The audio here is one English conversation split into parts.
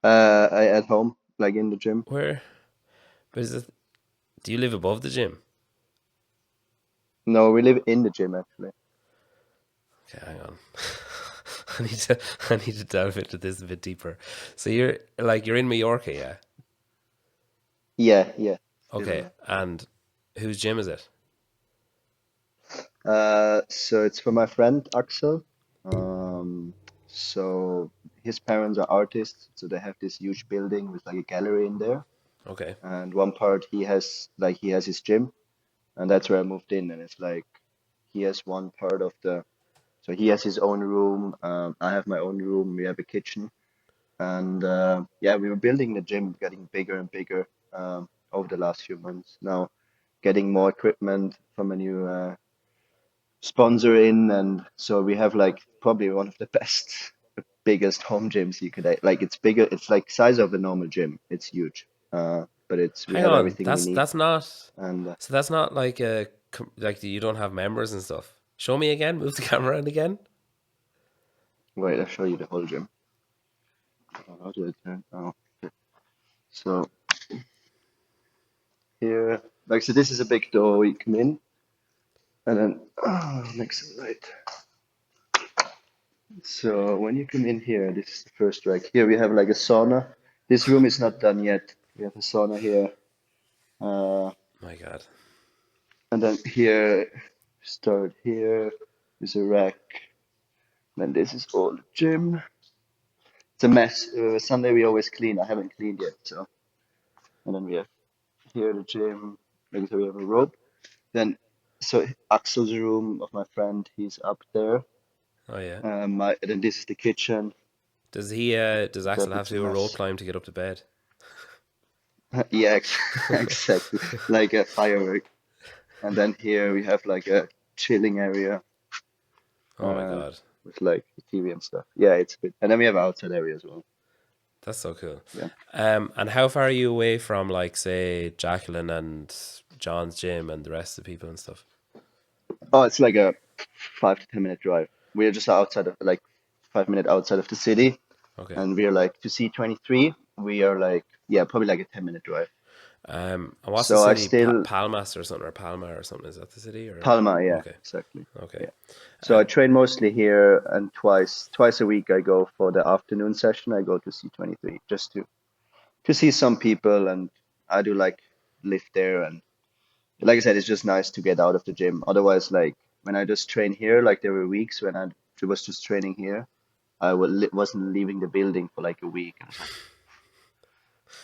I at home, like in the gym. Where? But is it? Do you live above the gym? No, we live in the gym actually. Okay, hang on. I need to I need to delve into this a bit deeper. So you're in Mallorca, yeah? Yeah, yeah, still. Okay, and whose gym is it? So it's for my friend Axel. Um, so his parents are artists, so they have this huge building with like a gallery in there. Okay. And one part he has his gym, and that's where I moved in. And it's like he has one part of the, so he has his own room. I have my own room. We have a kitchen, and yeah, we were building the gym, getting bigger and bigger over the last few months. Now, getting more equipment from a new sponsor in, and so we have like probably one of the best, biggest home gyms you could like. It's bigger. It's like size of a normal gym. It's huge. But it's we Hang have on. everything we That's need. that's not And so that's not like like you don't have members and stuff. Show me again. Move the camera around again. wait, I'll show you the whole gym. How do I turn? Oh, so here, like, so this is a big door. You come in, and then next slide. So when you come in here, this is the first rack. Here we have like a sauna. This room is not done yet. We have a sauna here. Uh, My God. and then here, start here is a rack. Then this is all the gym. It's a mess. Sunday we always clean. I haven't cleaned yet. So, and then we have here the gym. Like so we have a rope. Then, so Axel's room of my friend, he's up there. Oh yeah. Then this is the kitchen. Does That Axel have looks to a do a rope mess. climb to get up to bed? Yeah, exactly. Like a firework. And then here we have like a chilling area Oh my uh, God. with like the TV and stuff. Yeah, it's a bit. And then we have outside area as well. That's so cool. Yeah. And how far are you away from like say Jacqueline and John's gym and the rest of the people and stuff? Oh, it's like a 5 to 10 minute drive. We're just outside of like 5 minute outside of the city, Okay. and we're like to C23. We are like yeah, probably like a 10 minute drive. And what's the So I city? still Palmas or something, or Palma or something? Is that the city or? Palma, yeah, Okay. exactly. Okay. Yeah. So Uh, I train mostly here, and twice a week I go for the afternoon session. I go to C23 just to see some people, and I do like lift there. And like I said, it's just nice to get out of the gym. Otherwise, like when I just train here, like there were weeks when I was just training here, wasn't leaving the building for like a week. And it's like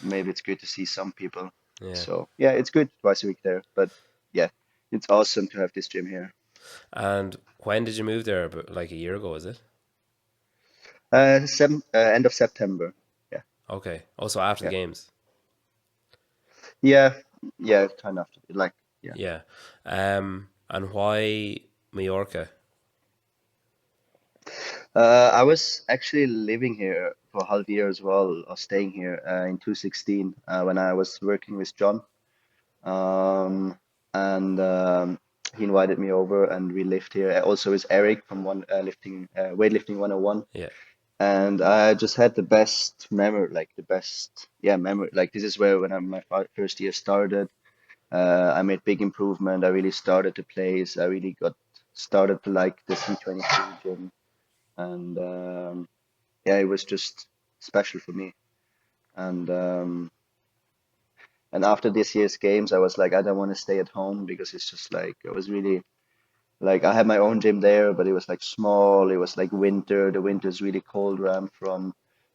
maybe it's good to see some people. yeah. So yeah, it's good twice a week there. But yeah, it's awesome to have this gym here. And when did you move there? But like a year ago, is it? End of September. Yeah, Okay. Also after the yeah, games. yeah, yeah. Kind of like yeah. Yeah. And why Mallorca? I was actually living here for half a year as well, or staying here in 2016 when I was working with John. Um, and he invited me over, and we lived here. Also with Eric from one lifting weightlifting 101. Yeah. And I just had the best memory, like the best, yeah, memory. Like this is where when my first year started. I made big improvement. I really started the place. I really got started to like the C23 gym, and yeah, it was just special for me. And and after this year's games, I was like, I don't want to stay at home because it's just like it was really like I had my own gym there, but it was like small. It was like winter. The winter is really cold where I'm from.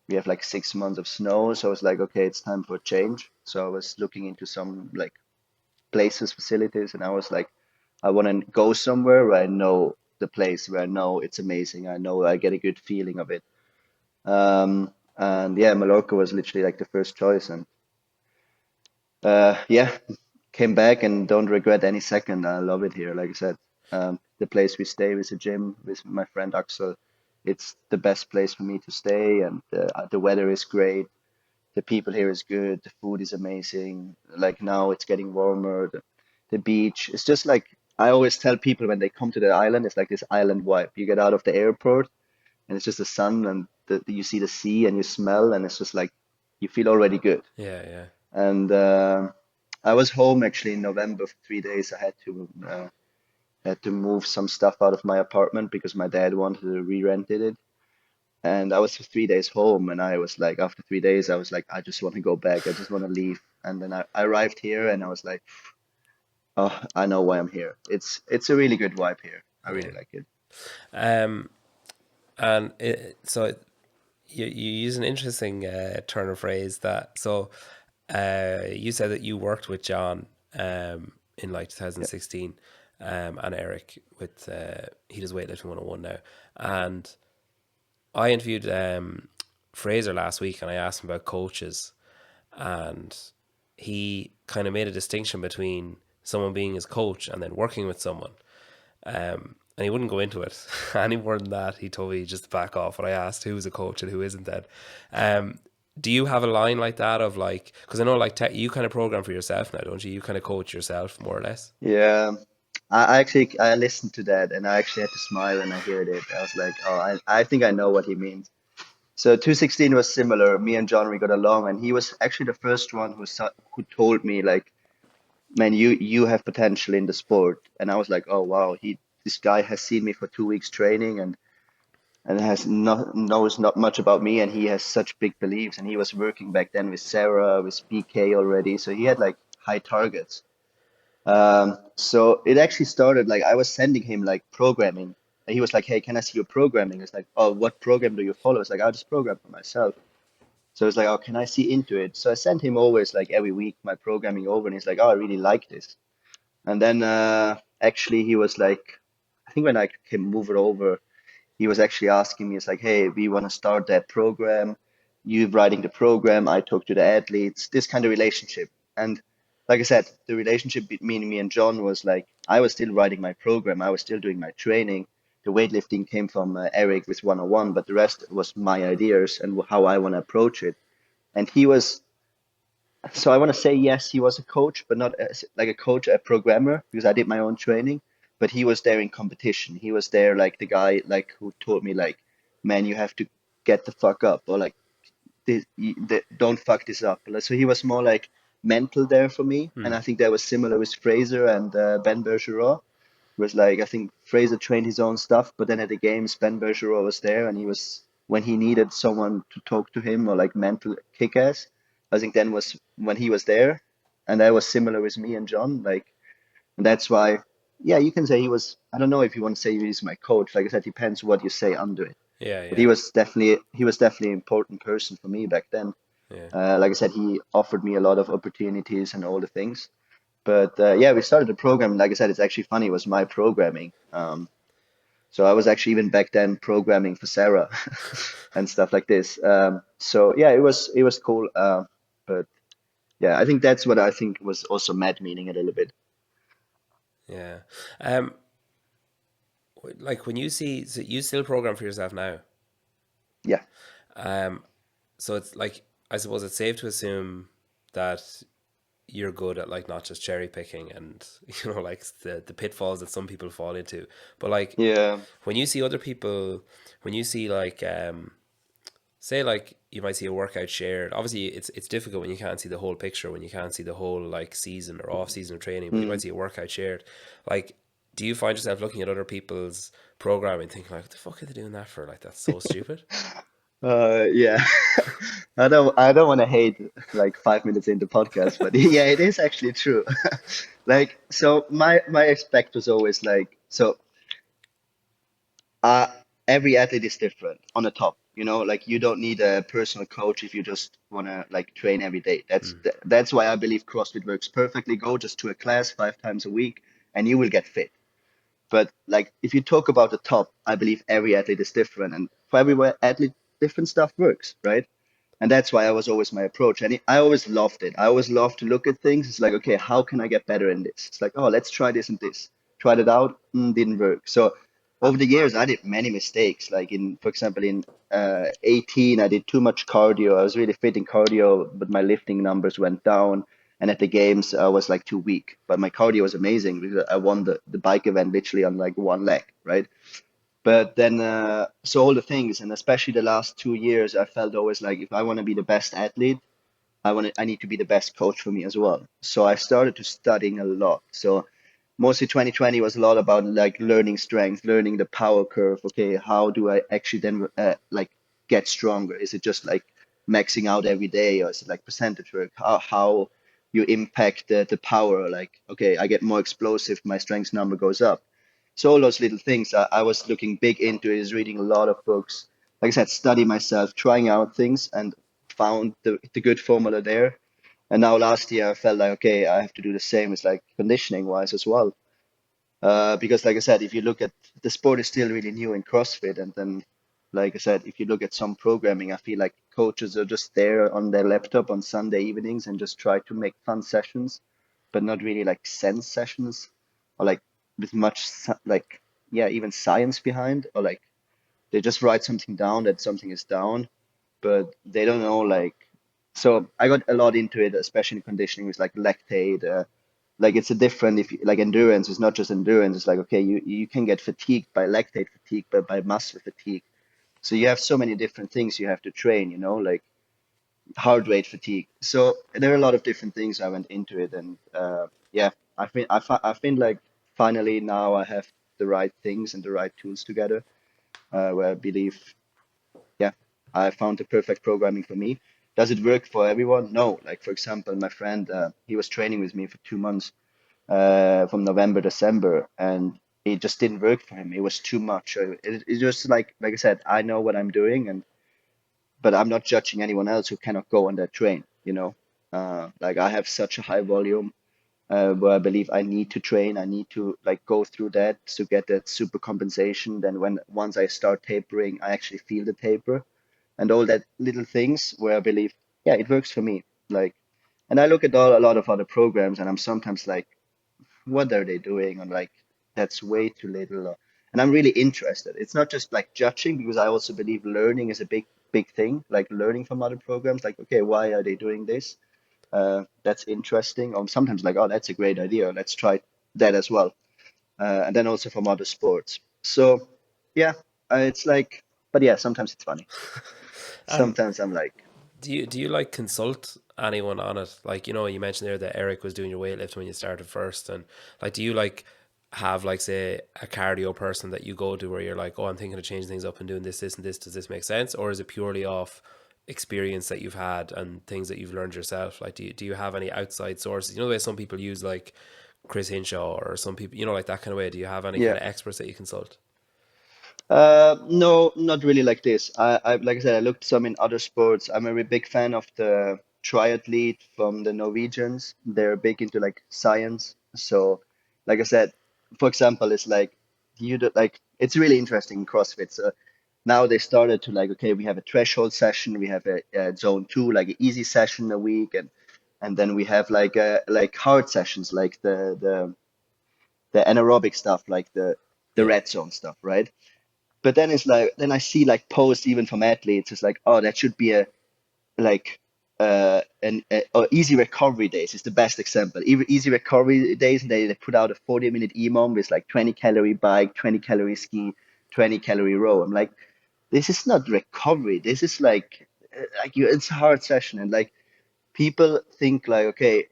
We have like 6 months of snow, so I was like, okay, it's time for a change. So I was looking into some like places, facilities, and I was like, I want to go somewhere where I know the place, where I know it's amazing. I know I get a good feeling of it. And yeah, Mallorca was literally like the first choice, and yeah, came back and don't regret any second. I love it here. Like I said, the place we stay with the gym with my friend Axel, it's the best place for me to stay, and the weather is great. The people here is good. The food is amazing. Like now it's getting warmer. The beach. It's just like I always tell people when they come to the island, it's like this island vibe. You get out of the airport and it's just the sun and you see the sea and you smell and it's just like you feel already good. Yeah, yeah, And I was home actually in November for 3 days. I had to move some stuff out of my apartment because my dad wanted to re-rented it. And I was for 3 days home, and I was like, after 3 days, I was like, I just want to go back. I just want to leave. And then I arrived here, and I was like, oh, I know why I'm here. It's a really good vibe here. I yeah. really like it. Um, and you use an interesting turn of phrase that. So, you said that you worked with John in like Yeah. 2016, and Eric with he does weightlifting 101 now, and I interviewed Fraser last week, and I asked him about coaches, and he kind of made a distinction between someone being his coach and then working with someone. And he wouldn't go into it any more than that. He told me just to back off when I asked who's a coach and who isn't. Then, do you have a line like that of like? Because I know like you kind of program for yourself now, don't you? You kind of coach yourself more or less. Yeah. I actually I listened to that, and I actually had to smile when I heard it. I was like, oh, I think I know what he means. So 216 was similar. Me and John, we got along, and he was actually the first one who told me like, man, you have potential in the sport. And I was like, oh wow, he this guy has seen me for 2 weeks training, and has not knows not much about me, and he has such big beliefs. And he was working back then with Sarah, with BK already, so he had like high targets. So it actually started like I was sending him like programming. And he was like, hey, can I see your programming? It's like, oh, what program do you follow? It's like, I just program for myself. So it's like, oh, can I see into it? So I sent him always like every week my programming over, and he's like, oh, I really like this. And then actually he was like, I think when I can move it over, he was actually asking me, it's like, hey, we want to start that program. You writing the program, I talk to the athletes, this kind of relationship. And like I said, the relationship between me and John was like, I was still writing my program, I was still doing my training. The weightlifting came from Eric with 101, but the rest was my ideas and how I want to approach it. And he was, so I want to say yes, he was a coach, but not as, like a coach, a programmer, because I did my own training. But he was there in competition. He was there like the guy like who told me like, man, you have to get the fuck up, or like don't fuck this up. Like, so he was more like mental there for me, and Hmm. I think that was similar with Fraser and Ben Bergeron. Was like I think Fraser trained his own stuff, but then at the games Ben Bergeron was there, and he was when he needed someone to talk to him or like mental kick ass. I think then was when he was there, and that was similar with me and John. Like, and that's why, yeah, you can say he was. I don't know if you want to say he's my coach. Like I said, depends what you say under it. Yeah, But yeah, he was definitely an important person for me back then. yeah, Like I said, he offered me a lot of opportunities and all the things. But yeah, we started the program. Like I said, it's actually funny. It was my programming. So I was actually even back then programming for Sarah and stuff like this. So yeah, it was cool. But yeah, I think that's what I think was also mad meaning a little bit. yeah. Um, like when you see, so you still program for yourself now. Yeah, Um, so it's like I suppose it's safe to assume that you're good at like not just cherry picking and like the pitfalls that some people fall into, but like yeah. when you see other people, when you see like say like you might see a workout shared. Obviously, it's difficult when you can't see the whole picture, when you can't see the whole like season or off season of training. But you Mm. might see a workout shared. Like, do you find yourself looking at other people's programming, thinking like, "What the fuck are they doing that for? Like, that's so stupid." Yeah. I don't want to hate like 5 minutes into podcast, but yeah, it is actually true. Like, so my expect was always like, so uh, every athlete is different on the top. Like you don't need a personal coach if you just want to like train every day. Mm, That's why I believe CrossFit works perfectly. Go just to a class 5 times a week, and you will get fit. But like if you talk about the top, I believe every athlete is different, and for every athlete, different stuff works, right? And that's why I was always my approach. And I always loved it. I always loved to look at things. It's like, okay, how can I get better in this? It's like, oh, let's try this and this. Tried it out, didn't work. So over the years, I did many mistakes. Like for example, in 18, I did too much cardio. I was really fit in cardio, but my lifting numbers went down. And at the games, I was like too weak. But my cardio was amazing because I won the bike event literally on like one leg, right? But then, so all the things, and especially the last 2 years, I felt always like if I want to be the best athlete, I need to be the best coach for me as well. So I started to studying a lot. So mostly 2020 was a lot about like learning strength, learning the power curve. Okay, how do I actually then like get stronger? Is it just like maxing out every day, or is it like percentage work? How you impact the power? Like, okay, I get more explosive, my strength number goes up. So all those little things I was looking big into is reading a lot of books. Like I said, study myself, trying out things, and found the good formula there. And now last year I felt like, okay, I have to do the same. It's like conditioning wise as well. Because like I said, if you look at the sport is still really new in CrossFit, and then like I said, if you look at some programming, I feel like coaches are just there on their laptop on Sunday evenings and just try to make fun sessions, but not really like sense sessions or like with much like yeah, even science behind, or like they just write something down that something is down, but they don't know like. So I got a lot into it, especially in conditioning with like lactate. Like it's a different if you, like endurance is not just endurance. It's like okay, you can get fatigued by lactate fatigue, but by muscle fatigue. So you have so many different things you have to train. Like heart rate fatigue. So there are a lot of different things I went into it, and yeah, I think like finally now I have the right things and the right tools together. Where I believe yeah, I found the perfect programming for me. Does it work for everyone? No. Like for example, my friend, he was training with me for 2 months, from November, December, and it just didn't work for him. It was too much. It's just like I said, I know what I'm doing, and but I'm not judging anyone else who cannot go on that train. Like I have such a high volume, where I believe I need to train. I need to like go through that to get that super compensation. Then once I start tapering, I actually feel the taper and all that little things where I believe, yeah, it works for me. Like, and I look at a lot of other programs, and I'm sometimes like, what are they doing? And like, that's way too little. And I'm really interested. It's not just like judging, because I also believe learning is a big thing. Like learning from other programs. Like, okay, why are they doing this? That's interesting. Or sometimes like, oh, that's a great idea. Let's try that as well. And then also from other sports. So yeah, it's like, but yeah, sometimes it's funny. And Sometimes I'm like. do you like consult anyone on it? Like, you mentioned there that Eric was doing your weightlifting when you started first, and like, do you like have like say a cardio person that you go to where you're like, oh, I'm thinking of changing things up and doing this, this, and this. Does this make sense, or is it purely off experience that you've had and things that you've learned yourself? Like, do you have any outside sources? You know the way some people use like Chris Hinshaw or some people, like that kind of way. Do you have any kind Yeah. of experts that you consult? No, not really like this. Like I said, I looked some in other sports. I'm a very big fan of the triathlete from the Norwegians. They're big into like science. So, like I said, for example, it's like like it's really interesting in CrossFit. So now they started to like, okay, we have a threshold session, we have a zone two, like an easy session a week, and then we have like hard sessions, like the anaerobic stuff, like the Yeah. red zone stuff, right? But then it's like then I see like posts even from athletes. It's like, oh, that should be a like or easy recovery days is the best example. Easy recovery days, and they put out a 40-minute EMOM with like 20-calorie bike, 20-calorie ski, 20-calorie row. I'm like, this is not recovery. This is like it's a hard session, and like people think like, okay,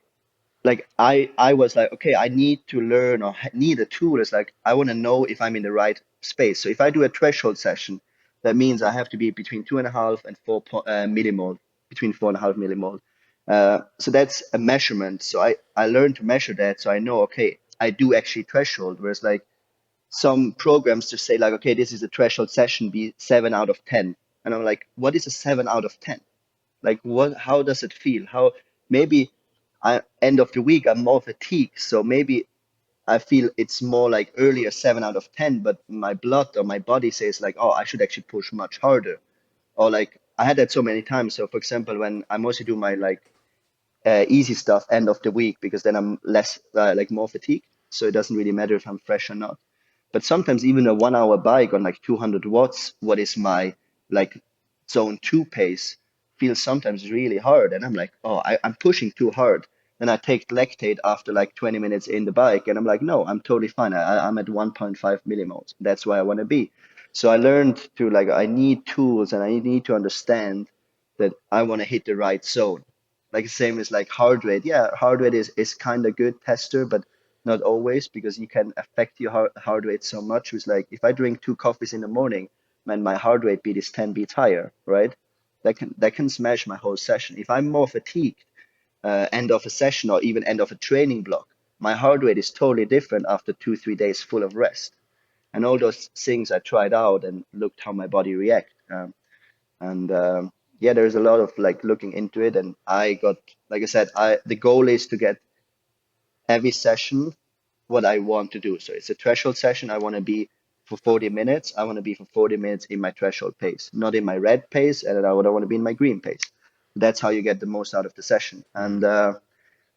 like I was like, okay, I need to learn or need a tool. It's like I want to know if I'm in the right space. So if I do a threshold session, that means I have to be between 2.5 and 4 millimole, between 4.5 millimole. So that's a measurement. So I learned to measure that, so I know, okay, I do actually threshold. Whereas like some programs just say like, okay, this is a threshold session, be 7 out of 10, and I'm like, what is a 7 out of 10? Like what? How does it feel? How maybe I end of the week I'm more fatigued, so maybe I feel it's more like earlier 7 out of 10, but my blood or my body says like, oh, I should actually push much harder. Or like I had that so many times. So for example, when I mostly do my like easy stuff end of the week, because then I'm less like more fatigued, so it doesn't really matter if I'm fresh or not. But sometimes even a 1 hour bike on like 200 watts, what is my like zone two pace, feels sometimes really hard. And I'm like, oh, I'm pushing too hard. Then I take lactate after like 20 minutes in the bike, and I'm like, no, I'm totally fine. I'm at 1.5 millimoles. That's where I want to be. So I learned to like, I need tools and I need to understand that I want to hit the right zone. like same as like heart rate. Yeah, heart rate is kind of good tester, but not always because you can affect your heart rate so much. It's like if I drink two coffees in the morning, man, my heart rate beat is 10 beats higher, right? That can smash my whole session. If I'm more fatigued, end of a session or even end of a training block, my heart rate is totally different after 2, 3 days full of rest. And all those things I tried out and looked how my body react. And yeah, there's a lot of like looking into it. And I got, like I said, I the goal is to get every session what I want to do. So it's a threshold session. I want to be for 40 minutes. I want to be for 40 minutes in my threshold pace, not in my red pace, and I don't want to be in my green pace. That's how you get the most out of the session. And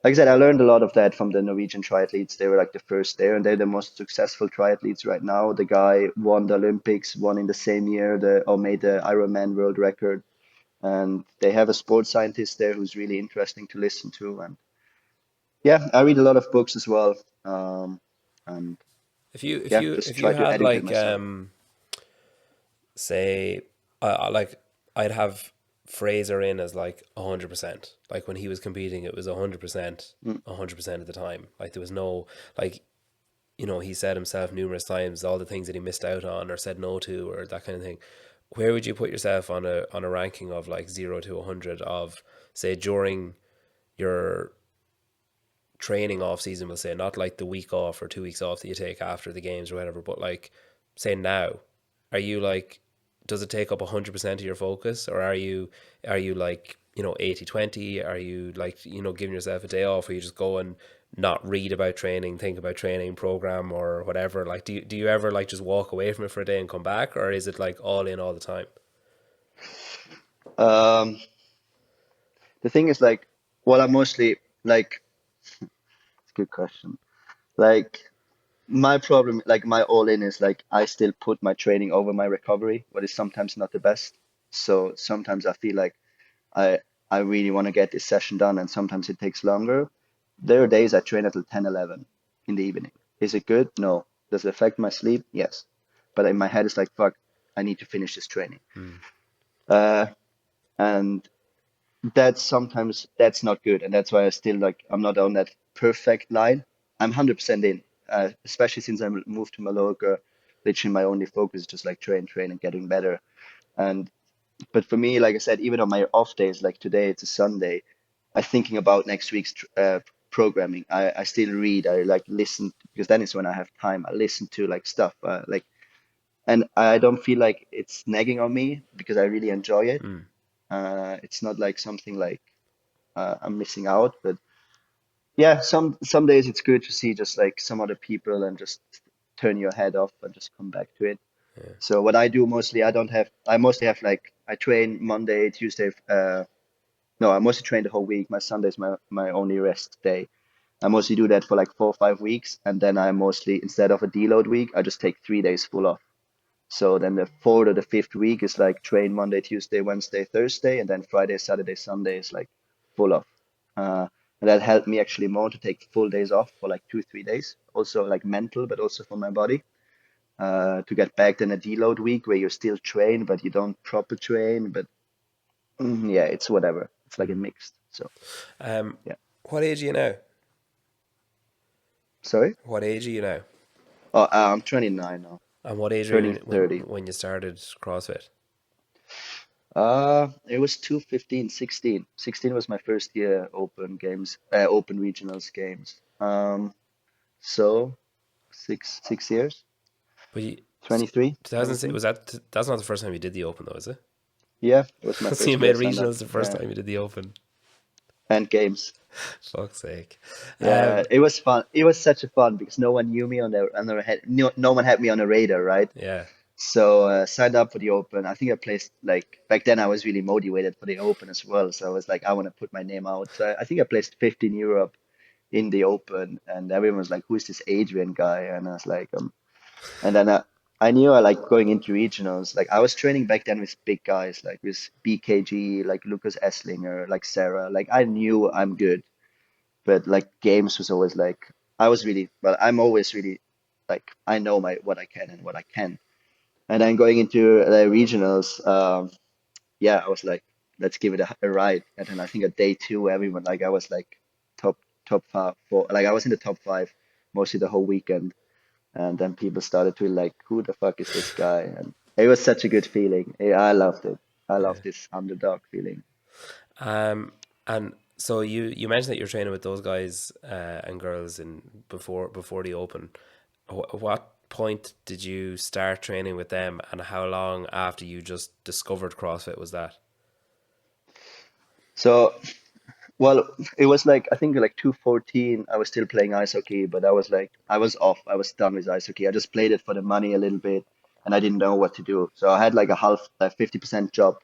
like I said, I learned a lot of that from the Norwegian triathletes. They were like the first there, and they're the most successful triathletes right now. The guy won the Olympics, won in the same year, or made the Ironman world record. And they have a sports scientist there who's really interesting to listen to. And yeah, I read a lot of books as well. Um, and If you if yeah, you just if you try to had educate like myself. say like I'd have Fraser in as like 100%. Like when he was competing, it was 100%, Mm. 100% of the time. Like there was no like he said himself numerous times all the things that he missed out on or said no to or that kind of thing. Where would you put yourself on a ranking of like 0 to 100 of say during your training off season? We'll say not like the week off or 2 weeks off that you take after the games or whatever, but like say now, are you like does it take up 100% of your focus, or are you like 80/20? Are you like giving yourself a day off where you just go and not read about training, think about training program or whatever? Like do you ever like just walk away from it for a day and come back, or is it like all in all the time? Um, the thing is like, what I mostly like, it's a good question. Like, my problem, like my all in is like I still put my training over my recovery, but it's sometimes not the best. So sometimes I feel like I I really want to get this session done, and sometimes it takes longer. There are days I train until 10, 11 in the evening. Is it good? No. Does it affect my sleep? Yes. But in my head, it's like, fuck, I need to finish this training. Mm, Uh, and that's not good, and that's why I still like I'm not on that perfect line. I'm 100% in, especially since I moved to Mallorca. Literally, my only focus is just like train, and getting better. And but for me, like I said, even on my off days, like today, it's a Sunday. I'm thinking about next week's programming. I still read. I like listen because then is when I have time. I listen to like stuff, and I don't feel like it's nagging on me because I really enjoy it. mm, It's not like something like I'm missing out. But yeah, some days it's good to see just like some other people and just turn your head off and just come back to it. yeah. So what I do mostly, I mostly have like I train Monday, Tuesday. No, I mostly train the whole week. My Sunday is my only rest day. I mostly do that for like 4 or 5 weeks, and then I mostly instead of a deload week, I just take 3 days full off. So then the fourth or the fifth week is like train Monday, Tuesday, Wednesday, Thursday, and then Friday, Saturday, Sunday is like full off. And that helped me actually more to take full days off for like 2, 3 days. Also like mental, but also for my body. To get back then a deload week where you still train, but you don't proper train. But yeah, it's whatever. It's like a mixed. So Um, yeah. what age are you now? Sorry? What age are you now? Oh, I'm 29 now, And what age were you turning when 30. you started CrossFit? It was 2015, 16. 16 was my first year open games, open regionals games. So 6 years, But 23, 2006 17. was that's not the first time you did the Open though, is it? Yeah, it was my So you first year I made signed up. regionals the first Yeah, time you did the Open. and games. Fuck's sake. Yeah, it was fun. It was such a fun because no one knew me no one had me on a radar, right? Yeah. So signed up for the Open. I think I placed like back then I was really motivated for the Open as well. So I was like, I want to put my name out. So I think I placed 50 in Europe in the Open, and everyone was like, "Who's this Adrian guy?" And I was like, And then I knew I like going into regionals. Like I was training back then with big guys, like with BKG, like Lucas Esslinger, like Sarah. Like I knew I'm good, but like games was always like I was really well. I'm always really like I know my what I can and what I can. And then going into the regionals, yeah, I was like. let's give it a ride. And then I think at day two, everyone like I was like top top five four, like I was in the top five mostly the whole weekend. And then people started to like, who the fuck is this guy? And it was such a good feeling. I loved it. I Yeah. love this underdog feeling. Um, and so you mentioned that you're training with those guys and girls in before the Open. What point did you start training with them, and how long after you just discovered CrossFit was that? So, well, it was like I think like 214. I was still playing ice hockey, but I was like I was off. I was done with ice hockey. I just played it for the money a little bit, and I didn't know what to do. So I had like a half, a 50% job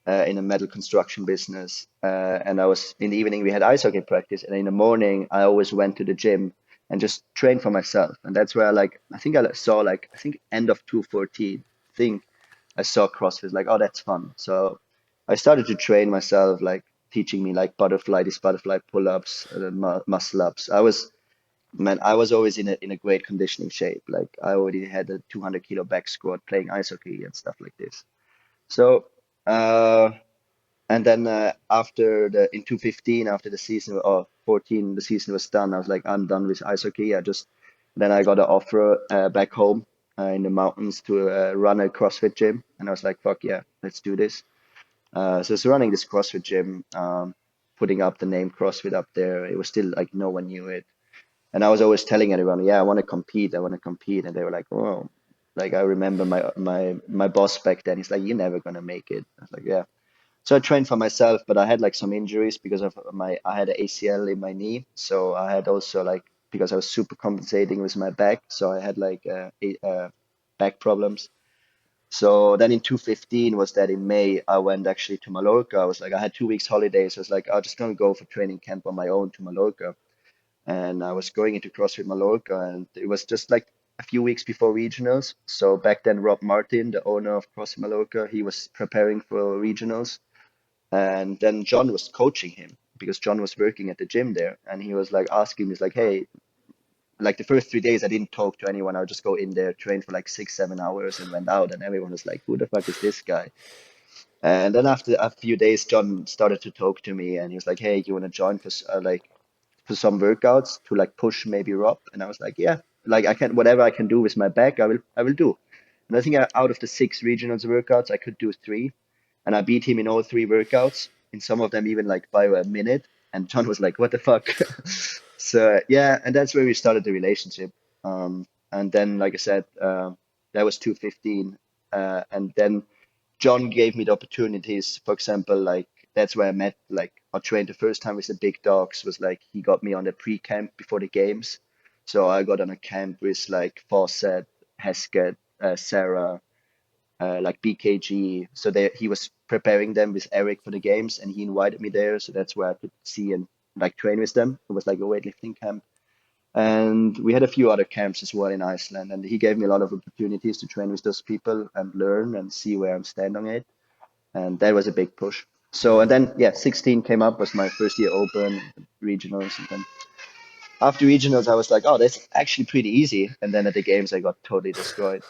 in a metal construction business. And I was in the evening we had ice hockey practice, and in the morning I always went to the gym and just trained for myself. And that's where like I think I saw like I think end of 214. I think I saw CrossFit like oh that's fun. So I started to train myself like teaching me like these butterfly pull-ups and then muscle ups. I was always in a great conditioning shape. Like I already had a 200 kilo back squat playing ice hockey and stuff like this. So uh, and then after the in 2015, after the season or 14, the season was done. I was like, I'm done with ice hockey. I just then I got an offer back home in the mountains to run a CrossFit gym, and I was like, fuck yeah, let's do this. So it's running this CrossFit gym, putting up the name CrossFit up there. It was still like no one knew it, and I was always telling everyone, yeah, I want to compete, I want to compete, and they were like, oh. Like I remember my boss back then. He's like, "You're never gonna make it." I was like, "Yeah." So I trained for myself, but I had like some injuries because of I had an ACL in my knee. So I had also like, because I was super compensating with my back. So I had like back problems. So then in 2015 was that in May, I went actually to Mallorca. I was like, I had 2 weeks holidays. I was like, I'm just gonna go for training camp on my own to Mallorca. And I was going into CrossFit Mallorca, and it was just like a few weeks before regionals. So back then, Rob Martin, the owner of CrossFit Mallorca, he was preparing for regionals. And then John was coaching him because John was working at the gym there. And he was like asking me, he's like, hey, like the first 3 days, I didn't talk to anyone. I would just go in there, train for like 6, 7 hours and went out. And everyone was like, who the fuck is this guy? And then after a few days, John started to talk to me and he was like, hey, you want to join for like for some workouts to like push maybe Rob? And I was like, yeah, like I can, whatever I can do with my back, I will do. And I think out of the 6 regionals workouts, I could do 3. And I beat him in all 3 workouts, in some of them even like by a minute. And John was like, "What the fuck?" So yeah, and that's where we started the relationship. And then, like I said, that was 215, and then John gave me the opportunities. For example, like that's where I met, like I trained the first time with the big dogs. Was like he got me on the pre-camp before the games, so I got on a camp with like Fawcett, Heskett, Sarah, like BKG. So he was preparing them with Eric for the games, and he invited me there. So that's where I could see and like train with them. It was like a weightlifting camp, and we had a few other camps as well in Iceland. And he gave me a lot of opportunities to train with those people and learn and see where I'm standing on it. And that was a big push. So Yeah. and then yeah, 16 came up was my first year open regionals, and then after regionals I was like, oh, that's actually pretty easy. And then at the games I got totally destroyed.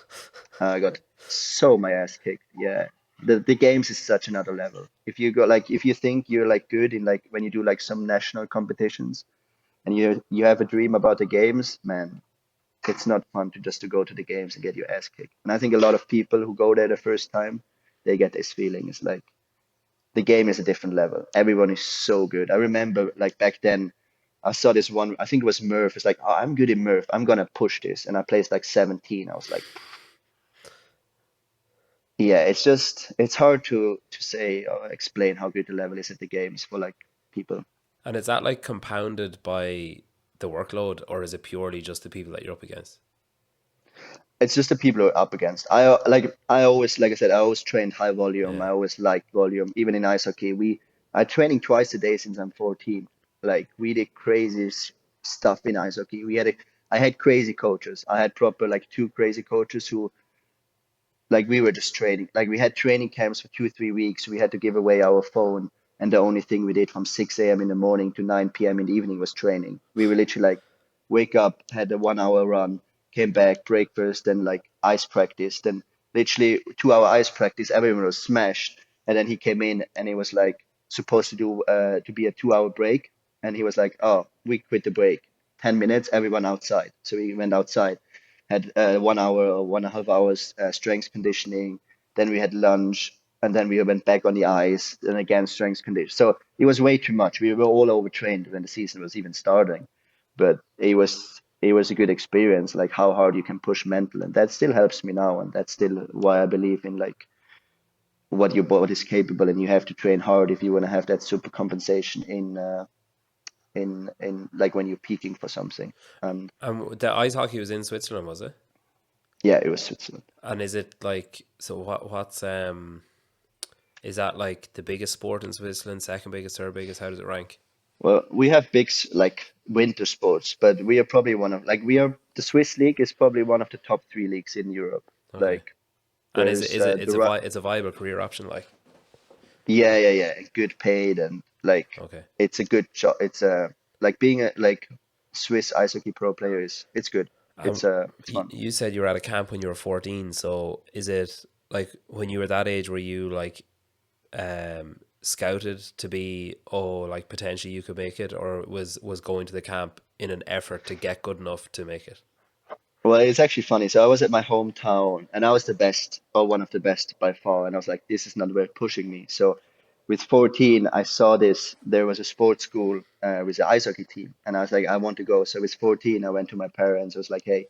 I got so my ass kicked. Yeah. The games is such another level. If you go like if you think you're like good in like when you do like some national competitions and you have a dream about the games, man, it's not fun to just to go to the games and get your ass kicked. And I think a lot of people who go there the first time, they get this feeling. It's like the game is a different level. Everyone is so good. I remember like back then I saw this one, I think it was Murph. It's like, oh, I'm good in Murph. I'm gonna push this. And I placed like 17. I was like, yeah, it's just it's hard to say or explain how good the level is at the games for like people. And is that like compounded by the workload, or is it purely just the people that you're up against? It's just the people who are up against. I always like I said I always trained high volume. Yeah. I always liked volume. Even in ice hockey, I training twice a day since I'm 14. Like we did crazy stuff in ice hockey. I had crazy coaches. I had proper like 2 crazy coaches who like we were just training. Like we had training camps for 2, 3 weeks. We had to give away our phone, and the only thing we did from 6 a.m. in the morning to 9 p.m. in the evening was training. We were literally like wake up, had a 1 hour run, came back, breakfast, then like ice practice, then literally 2 hour ice practice. Everyone was smashed. And then he came in and it was like supposed to do to be a 2 hour break. And he was like, "Oh, we quit the break. 10 minutes, everyone outside." So we went outside, had 1 hour or 1.5 hours strength conditioning. Then we had lunch, and then we went back on the ice, and again strength conditioning. So it was way too much. We were all overtrained when the season was even starting, but it was a good experience, like how hard you can push mental, and that still helps me now, and that's still why I believe in like what your body is capable, and you have to train hard if you want to have that super compensation in like when you're peaking for something. And The ice hockey was in Switzerland, was it? yeah, it was Switzerland. And is it like so? What's is that like the biggest sport in Switzerland? Second biggest, third biggest? How does it rank? Well, we have big like winter sports, but we are probably one of like we are the Swiss league is probably one of the top three leagues in Europe. Okay. Like And there's it's a viable career option? Like, yeah, good paid, and like okay. it's a good job. It's a like being a like Swiss ice hockey pro player is it's good. It's fun. You said you were at a camp when you were 14. So is it like when you were that age, were you like scouted to be, oh, like potentially you could make it, or was going to the camp in an effort to get good enough to make it? Well, it's actually funny. So I was at my hometown and I was the best or one of the best by far. And I was like, this is not worth pushing me. So with 14, I saw this. There was a sports school with an ice hockey team. And I was like, I want to go. So with 14, I went to my parents. I was like, hey,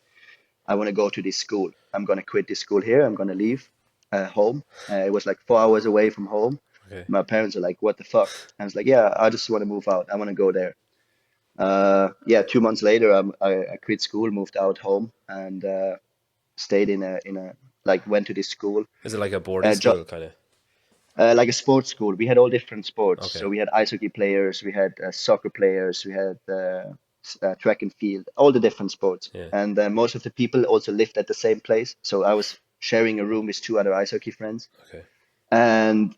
I want to go to this school. I'm going to quit this school here. I'm going to leave home. It was like 4 hours away from home. Okay. My parents are like, what the fuck? I was like, yeah, I just want to move out. I want to go there. Yeah, 2 months later, I quit school, moved out home, and stayed in a like went to this school, Is it like a boarding uh, jo school kind of? like a sports school. We had all different sports. Okay. So we had ice hockey players, we had soccer players, we had track and field, all the different sports. Yeah. And most of the people also lived at the same place. So I was sharing a room with two other ice hockey friends. Okay. And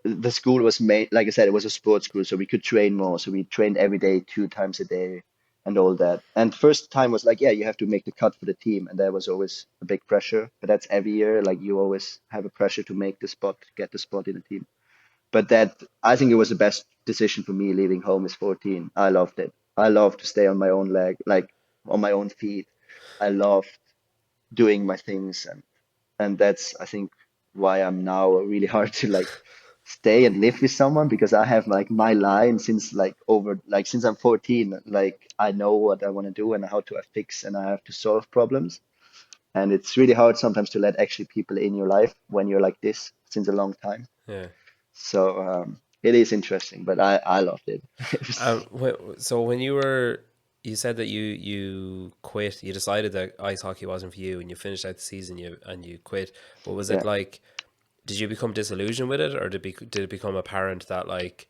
the school was made, like I said, it was a sports school, so we could train more. So we trained every day, 2 times a day, and all that. And first time was like, yeah, you have to make the cut for the team, and there was always a big pressure. But that's every year, like you always have a pressure to make the spot, get the spot in the team. But that I think it was the best decision for me leaving home is 14. I loved it. I loved to stay on my own leg, like on my own feet. I loved doing my things, and that's I think why I'm now really hard to like stay and live with someone, because I have like my line since like over like since I'm 14. Like I know what I want to do and how to fix and I have to solve problems. And it's really hard sometimes to let actually people in your life when you're like this since a long time. Yeah. So it is interesting, but I loved it. It was- So when you were, you said that you quit. You decided that ice hockey wasn't for you, and you finished out the season. You quit. But was it yeah. like, did you become disillusioned with it, or did it become apparent that like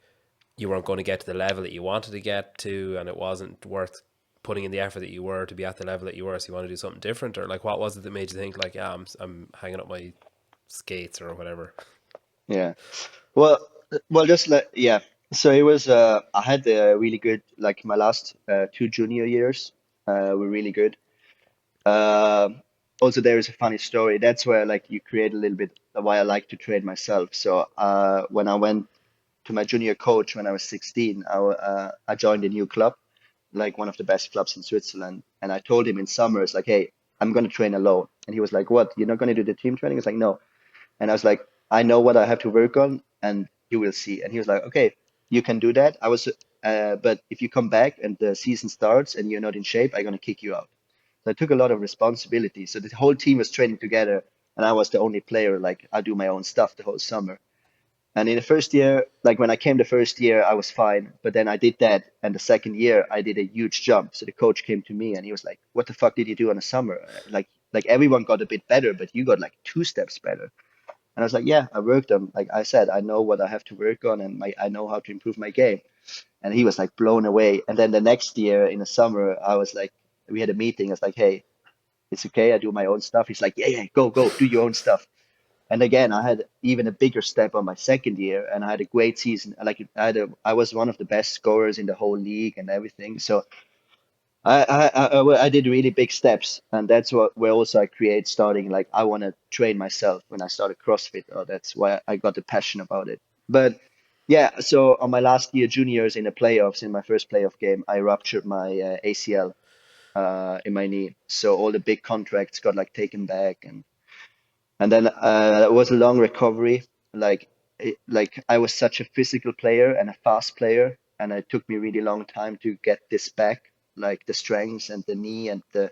you weren't going to get to the level that you wanted to get to, and it wasn't worth putting in the effort that you were to be at the level that you were? So you want to do something different, or like what was it that made you think like, yeah, I'm hanging up my skates or whatever? Yeah. Well, just like yeah. So it was. I had a really good like my last two junior years were really good. Also, there is a funny story. That's where like you create a little bit of why I like to train myself. So when I went to my junior coach when I was 16, I joined a new club, like one of the best clubs in Switzerland. And I told him in summers, like, hey, I'm going to train alone. And he was like, what? You're not going to do the team training? It's like, no. And I was like, I know what I have to work on, and you will see. And he was like, okay, you can do that. But if you come back and the season starts and you're not in shape, I'm going to kick you out. So I took a lot of responsibility. So the whole team was training together, and I was the only player. Like I do my own stuff the whole summer. And in the first year, like when I came the first year, I was fine. But then I did that, and the second year, I did a huge jump. So the coach came to me and he was like, "What the fuck did you do in the summer? Like everyone got a bit better, but you got like 2 steps better." And I was like, "Yeah, I worked on. Like I said, I know what I have to work on, and I know how to improve my game." And he was like blown away. And then the next year in the summer, I was like, we had a meeting. I was like, "Hey, it's okay. I do my own stuff." He's like, "Yeah, go, do your own stuff." And again, I had even a bigger step on my second year, and I had a great season. Like I was one of the best scorers in the whole league and everything. So I did really big steps, and that's what where also I create starting like I want to train myself when I started CrossFit. Oh, that's why I got the passion about it. But yeah, so on my last year juniors in the playoffs, in my first playoff game, I ruptured my ACL in my knee. So all the big contracts got like taken back, and then it was a long recovery. Like I was such a physical player and a fast player, and it took me really long time to get this back, like the strength and the knee and the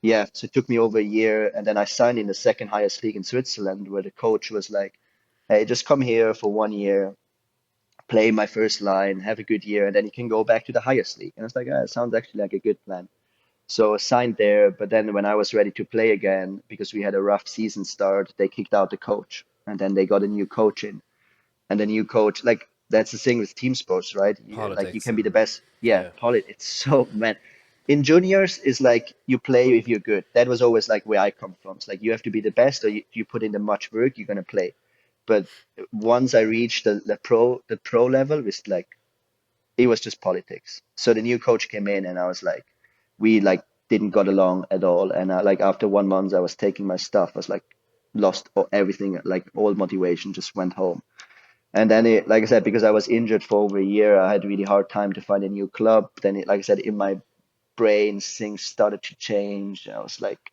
yeah. So it took me over a year, and then I signed in the second highest league in Switzerland, where the coach was like, "Hey, just come here for 1 year, play my first line, have a good year, and then you can go back to the highest league." And I was like, "Ah, it sounds actually like a good plan." So I signed there, but then when I was ready to play again, because we had a rough season start, they kicked out the coach, and then they got a new coach in, and the new coach, like that's the thing with team sports, right? Like you Politics can be the and best, yeah. yeah. It's so man. In juniors, is like you play if you're good. That was always like where I come from. It's like you have to be the best, or you put in the much work, you're gonna play. But once I reached the pro level, it's like it was just politics. So the new coach came in, and I was like, we like didn't got along at all. And like after 1 month, I was taking my stuff. I was like lost everything, like all motivation, just went home. And then it, like I said, because I was injured for over a year, I had a really hard time to find a new club. Then it, like I said, in my brain, things started to change. I was like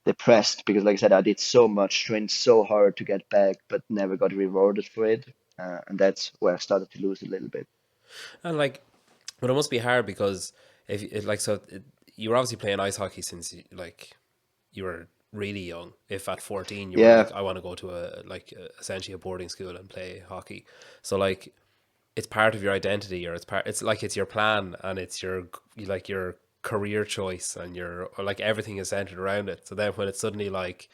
depressed because, like I said, I did so much, trained so hard to get back, but never got rewarded for it. And that's where I started to lose a little bit. And like, but it must be hard because like you were obviously playing ice hockey since like you were really young. If at 14 you were Yeah. like, I want to go to essentially a boarding school and play hockey, so like it's part of your identity, or it's like it's your plan, and it's your like your career choice, and your or like everything is centered around it. So then when it's suddenly like,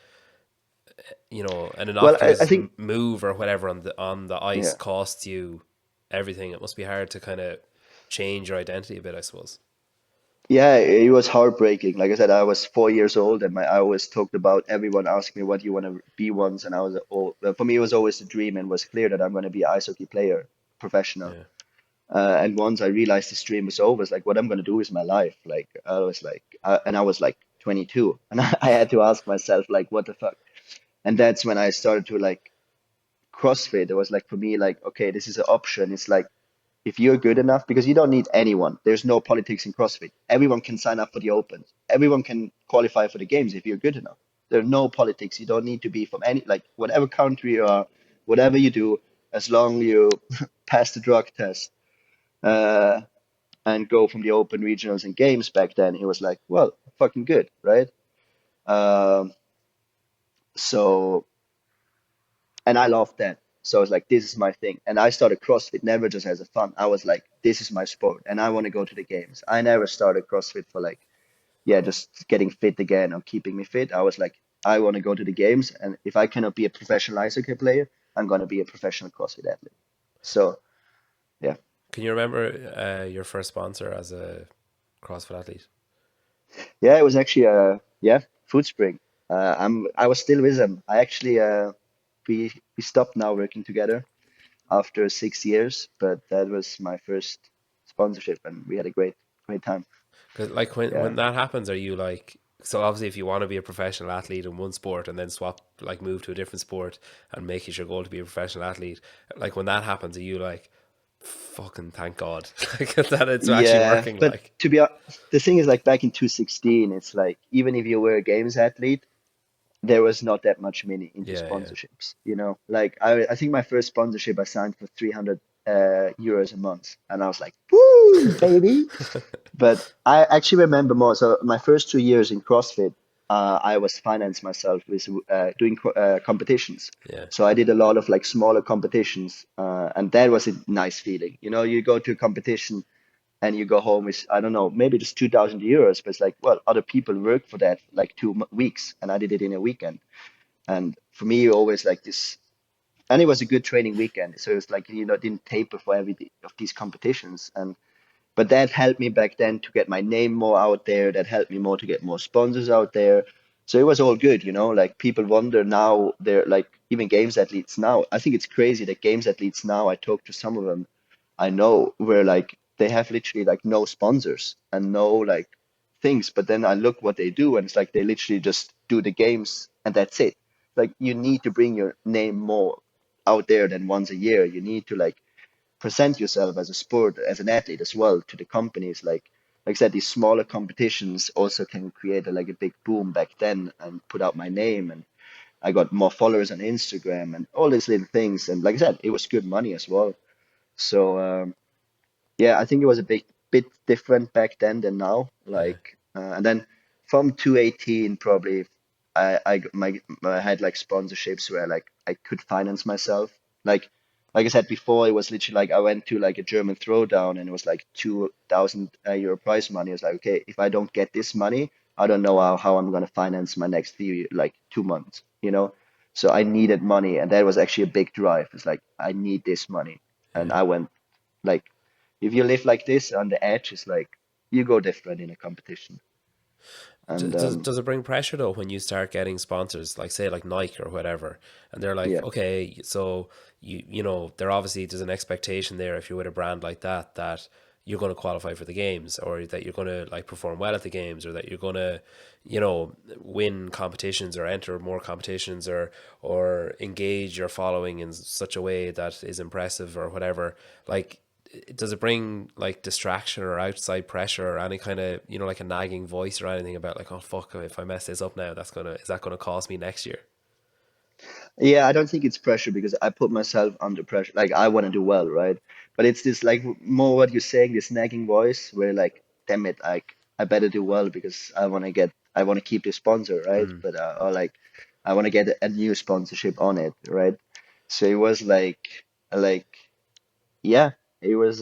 an Well, I innocuous think, move or whatever on the ice yeah. costs you everything, it must be hard to kind of change your identity a bit, I suppose. Yeah, it was heartbreaking. Like I said, I was 4 years old, and I always talked about everyone asking me what you want to be once, and I was all for me it was always a dream, and was clear that I'm going to be an ice hockey player, professional. Yeah. And once I realized this dream was over, it's like what I'm going to do with my life. Like I was like 22, and I had to ask myself like, what the fuck? And that's when I started to like CrossFit. It was like for me like, okay, this is an option. It's like if you're good enough, because you don't need anyone. There's no politics in CrossFit. Everyone can sign up for the Opens. Everyone can qualify for the games if you're good enough. There are no politics. You don't need to be from any, like, whatever country you are, whatever you do, as long you pass the drug test uh, and go from the Open regionals and games back then. It was like, well, fucking good, right? Um, so and I loved that. So I was like, this is my thing. And I started CrossFit never just as a fun. I was like, this is my sport and I want to go to the games. I never started CrossFit for like, yeah, just getting fit again or keeping me fit. I was like, I want to go to the games. And if I cannot be a professional ice hockey player, I'm going to be a professional CrossFit athlete. So, yeah. Can you remember your first sponsor as a CrossFit athlete? Yeah, it was actually, yeah, Food Spring. I was still with them. We stopped now working together after 6 years, but that was my first sponsorship, and we had a great time. Because like when Yeah, that happens, are you like, so obviously if you want to be a professional athlete in one sport and then swap, like move to a different sport and make it your goal to be a professional athlete, like when that happens, are you like, fucking thank God, like that it's actually yeah. working? But Like, the thing is, like back in 2016, it's like even if you were a games athlete, there was not that much money into yeah, yeah, sponsorships. Like I think my first sponsorship I signed for 300 euros a month, and I was like, woo, baby. But I actually remember more. So my first 2 years in CrossFit, I was financed myself with doing competitions. yeah. So I did a lot of like smaller competitions, and that was a nice feeling. You go to a competition and you go home with, I don't know, maybe just 2,000 euros, but it's like, well, other people work for that like 2 weeks, and I did it in a weekend. And for me, always like this, and it was a good training weekend. So it was like, didn't taper for every of these competitions. And but that helped me back then to get my name more out there. That helped me more to get more sponsors out there. So it was all good. Like people wonder now, they're like even games athletes now. I think it's crazy that games athletes now, I talk to some of them I know, were like they have literally like no sponsors and no like things. But then I look what they do, and it's like they literally just do the games and that's it. Like you need to bring your name more out there than once a year. You need to like present yourself as a sport, as an athlete as well to the companies. Like I said, these smaller competitions also can create a, like a big boom back then and put out my name, and I got more followers on Instagram and all these little things. And like I said, it was good money as well. So yeah, I think it was a bit different back then than now. Yeah. And then from 2018, probably I had like sponsorships where like I could finance myself. Like I said before, it was literally like I went to like a German throwdown and it was like 2,000 euro prize money. I was like, okay, if I don't get this money, I don't know how I'm gonna finance my next few like 2 months, you know? So I needed money, and that was actually a big drive. It's like I need this money, and Yeah. I went like if you live like this on the edge, it's like you go different in a competition. And Does it bring pressure though when you start getting sponsors, like say like Nike or whatever, and they're like, yeah, okay, so you know, there obviously there's an expectation there if you're with a brand like that that you're going to qualify for the games, or that you're going to like perform well at the games, or that you're going to, you know, win competitions or enter more competitions, or engage your following in such a way that is impressive or whatever. Like, does it bring like distraction or outside pressure or any kind of, you know, like a nagging voice or anything about like, oh fuck, if I mess this up now, is that gonna cost me next year? yeah, I don't think it's pressure because I put myself under pressure. Like I want to do well, right? But it's this like more what you're saying, this nagging voice where like, damn it, like I better do well because I want to keep this sponsor, right? Mm. But or like I want to get a new sponsorship on it, right? So it was like yeah, it was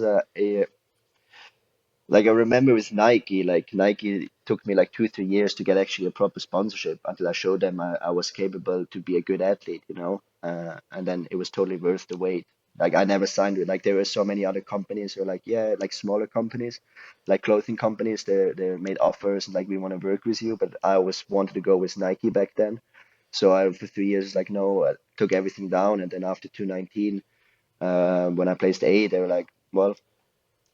like I remember with Nike, like Nike took me like 2, 3 years to get actually a proper sponsorship until I showed them I was capable to be a good athlete, you know. And then it was totally worth the wait. Like I never signed with like there were so many other companies who are like yeah like smaller companies, like clothing companies. They made offers and like we want to work with you, but I always wanted to go with Nike back then. So I for 3 years like no, I took everything down, and then after 2019, when I placed A, they were like, well,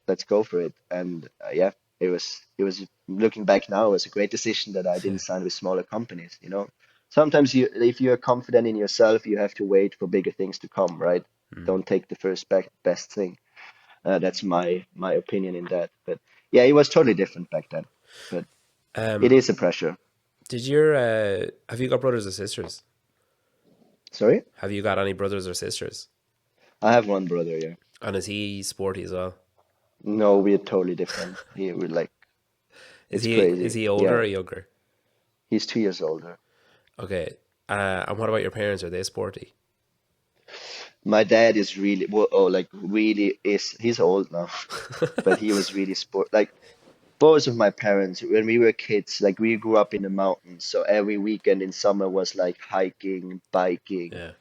let's go for it. And yeah, it was looking back now, it was a great decision that I didn't sign with smaller companies, you know. Sometimes if you're confident in yourself, you have to wait for bigger things to come, right? Mm. Don't take the first best thing. That's my opinion in that. But yeah, it was totally different back then. But it Um, is a pressure. did your have you got brothers or sisters? Sorry? Have you got any brothers or sisters? I have one brother, yeah. And is he sporty as well? No, we're totally different. He would like it's Is crazy. he older Yeah, or younger? he's 2 years older. Okay. And what about your parents? Are they sporty? My dad is really well, oh, like really is he's old now, but he was really sport like both of my parents when we were kids, like we grew up in the mountains, so every weekend in summer was like hiking, biking, Yeah.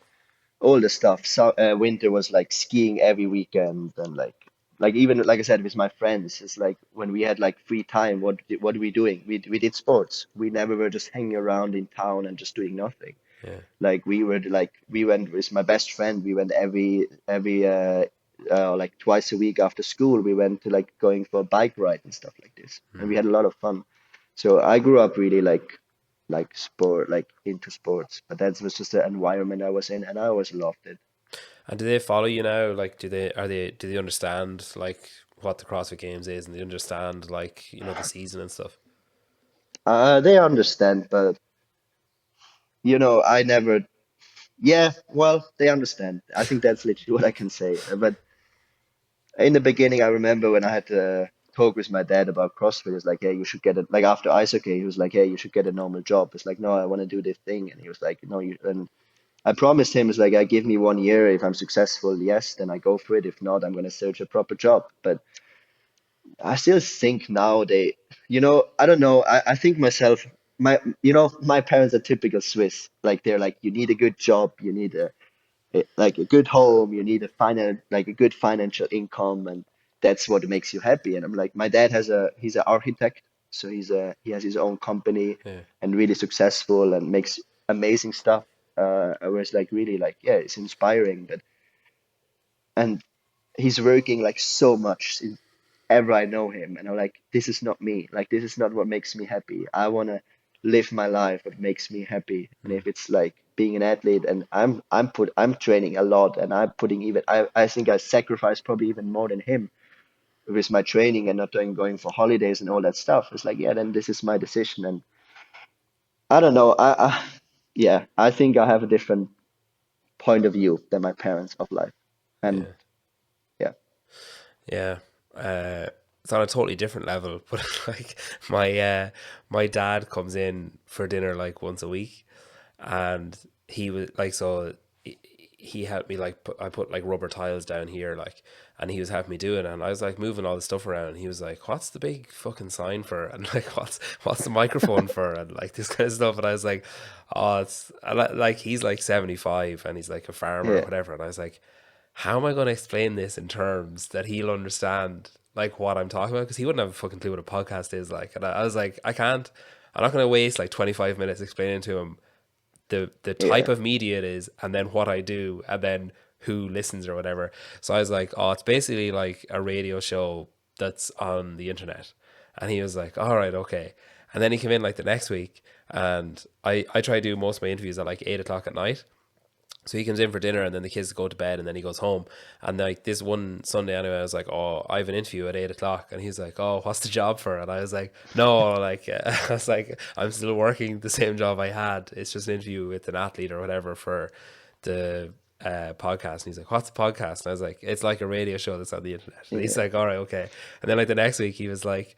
all the stuff. So winter was like skiing every weekend, and like even like I said with my friends, it's like when we had like free time, what are we doing? We did sports. We never were just hanging around in town and just doing nothing. Yeah. Like we went with my best friend. We went every like twice a week after school. We went to like going for a bike ride and stuff like this, and we Mm. had a lot of fun. So I grew up really like sport, like into sports. But that was just the environment I was in, and I always loved it. And do they follow you now? Like, do they understand like what the CrossFit Games is, and they understand like, you know, the season and stuff? They understand, but you know, I never. Yeah, well, they understand. I think that's literally what I can say. But in the beginning, I remember when I had to talk with my dad about CrossFit. He was like, "Hey, you should get it." Like after ice hockey, he was like, "Hey, you should get a normal job." It's like, "No, I want to do this thing." And he was like, "No, you." And I promised him, "It's like, I give me 1 year. If I'm successful, yes, then I go for it. If not, I'm gonna search a proper job." But I still think now you know, I don't know. I think myself, my parents are typical Swiss. Like they're like, you need a good job, you need like a good home, you need like a good financial income, and that's what makes you happy. And I'm like, my dad he's an architect, so he has his own company Yeah. and really successful and makes amazing stuff. I was like really like, yeah, it's inspiring, but and he's working like so much ever I know him. And I'm like, this is not me. Like, this is not what makes me happy. I want to live my life what makes me happy. And Mm. if it's like being an athlete, and I'm training a lot, and I'm putting even I think I sacrifice probably even more than him with my training and not going for holidays and all that stuff. It's like, yeah, then this is my decision. And I don't know. Yeah, I think I have a different point of view than my parents of life. And Yeah. yeah, Yeah. It's on a totally different level, but like my my dad comes in for dinner like once a week, and he was like, so he helped me, like I put like rubber tiles down here, like, and he was helping me do it, and I was like moving all the stuff around, and he was like, what's the big fucking sign for, and like what's the microphone for, and like this kind of stuff, and I was like, oh, it's like he's like 75 and he's like a farmer or yeah, whatever, and I was like, how am I going to explain this in terms that he'll understand, like what I'm talking about? Because he wouldn't have a fucking clue what a podcast is like. And I was like, I can't, I'm not going to waste like 25 minutes explaining to him the type yeah, of media it is, and then what I do, and then who listens or whatever. So I was like, oh, it's basically like a radio show that's on the internet. And he was like, all right, okay. And then he came in like the next week, and I try to do most of my interviews at like 8 o'clock at night. So he comes in for dinner, and then the kids go to bed, and then he goes home. And like this one Sunday anyway, I was like, oh, I have an interview at 8 o'clock. And he's like, oh, what's the job for? And I was like, no, like, I was like, I'm still working the same job I had. It's just an interview with an athlete or whatever for the podcast. And he's like, what's a podcast? And I was like, it's like a radio show that's on the internet. And he's yeah, like, all right, okay. And then like the next week, he was like,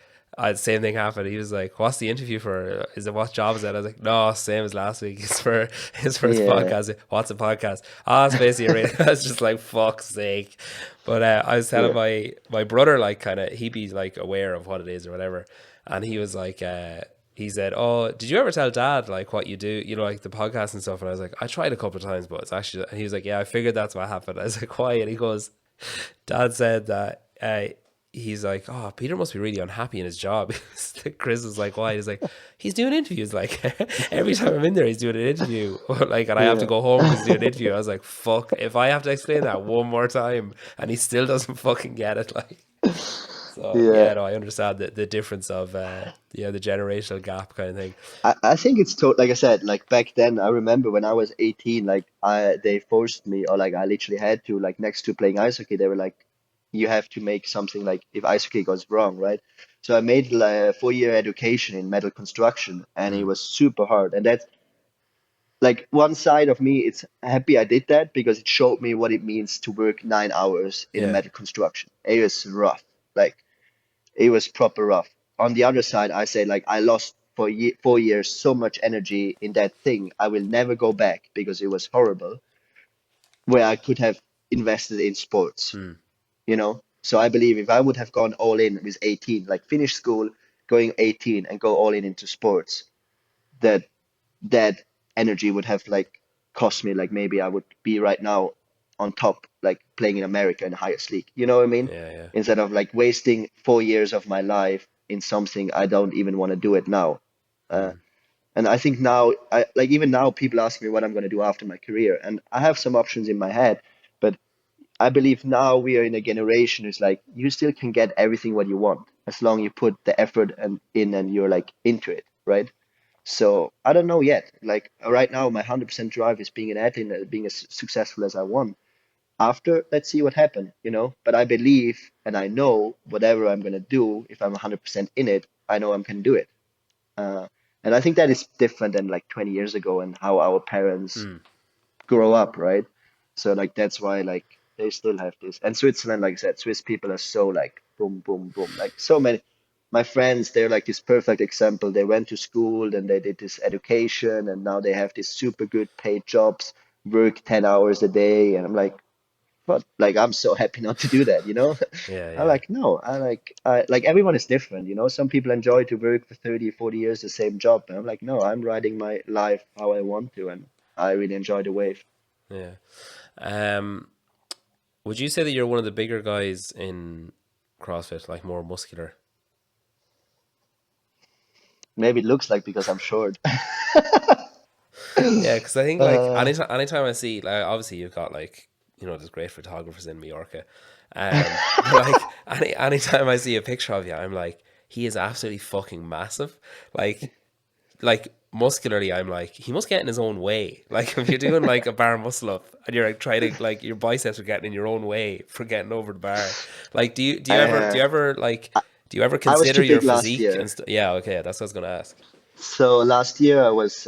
same thing happened. He was like, "What's the interview for? Is it what job is that?" I was like, "No, same as last week. It's for the yeah, podcast. What's a podcast? Ah, it's basically a radio." I was just like, "Fuck's sake!" But I was telling yeah, my brother, like, kind of, he'd be like aware of what it is or whatever, and he was like, he said, "Oh, did you ever tell Dad like what you do? You know, like the podcast and stuff?" And I was like, "I tried a couple of times, but it's actually." And he was like, "Yeah, I figured that's what happened." I was like, "Why?" And he goes, Dad said that he's like, oh, Peter must be really unhappy in his job. Chris was like, why? He's like, he's doing interviews. Like every time I'm in there, he's doing an interview. Like, and I have to yeah, go home because he's doing an interview. I was like, fuck, if I have to explain that one more time and he still doesn't fucking get it, like. So yeah. yeah, no, I understand the difference of the generational gap kind of thing. I think it's like I said, like back then, I remember when I was 18, like they forced me, or like I literally had to, like next to playing ice hockey, they were like, you have to make something like if ice hockey goes wrong, right? So I made like a 4 year education in metal construction, and it Mm, was super hard. And that's like one side of me, it's happy I did that because it showed me what it means to work 9 hours in a yeah. metal construction. It was rough. Like it was proper rough. On the other side, I say like I lost for 4 years so much energy in that thing. I will never go back because it was horrible. Where I could have invested in sports, Mm, you know. So I believe if I would have gone all in with 18, like finish school, going 18 and go all in into sports, that that energy would have like cost me like maybe I would be right now on top, like playing in America in the highest league. You know what I mean? yeah, yeah. Instead of like wasting 4 years of my life in something I don't even want to do it now. Uh, Mm, and I think now, I like even now people ask me what I'm going to do after my career, and I have some options in my head, but I believe now we are in a generation who's like you still can get everything what you want as long you put the effort and in and you're like into it, right? So I don't know yet. Like right now, my 100% drive is being an athlete and being as successful as I want. After, let's see what happens, you know. But I believe and I know whatever I'm gonna do, if I'm 100% in it, I know I can do it. Uh, and I think that is different than like 20 years ago and how our parents mm, grow up, right? So like that's why like they still have this. And Switzerland, like I said, Swiss people are so like boom, boom, boom. Like so many. My friends, they're like this perfect example. They went to school and they did this education and now they have these super good paid jobs, work 10 hours a day. And I'm like, what? Like I'm so happy not to do that, you know? yeah, I yeah, like no, I like everyone is different, you know. Some people enjoy to work for 30, 40 years the same job. And I'm like, no, I'm riding my life how I want to and I really enjoy the wave. yeah. Um, would you say that you're one of the bigger guys in CrossFit, like more muscular? Maybe it looks like because I'm short. Yeah, because I think like Uh, anytime I see, like, obviously you've got like there's great photographers in Mallorca. But like anytime I see a picture of you, I'm like, he is absolutely fucking massive. Like muscularly, I'm like, he must get in his own way. Like if you're doing like a bar muscle up and you're like trying to like your biceps are getting in your own way for getting over the bar. Like I, do you ever I was consider too your big last physique year. and stuff? Yeah, okay, that's what I was gonna ask. So last year I was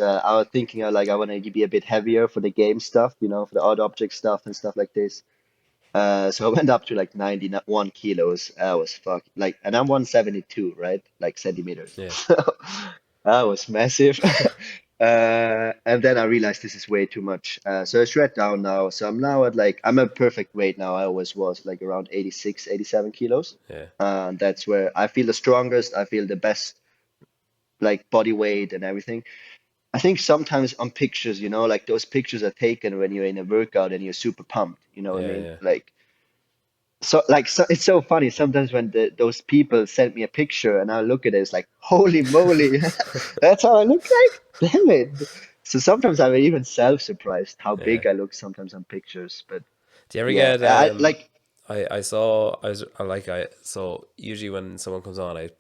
thinking like I want to be a bit heavier for the game stuff, for the odd object stuff and stuff like this. So I went up to like 91 kilos. I was fuck like, and I'm 172, right? Like centimeters. Yeah, So that was massive. And then I realized this is way too much. So I shred down now. So I'm now at like, I'm a perfect weight now. I always was like around 86, 87 kilos. yeah, And that's where I feel the strongest. I feel the best, like body weight and everything. I think sometimes on pictures, like those pictures are taken when you're in a workout and you're super pumped. You know what I yeah, mean? yeah, So it's so funny sometimes when those people send me a picture and I look at it, it's like, holy moly, that's how I look like? Damn it. So sometimes I'm even self-surprised how yeah. big I look sometimes on pictures. But Do you ever yeah, get I like, I saw I was I like I so usually when someone comes on I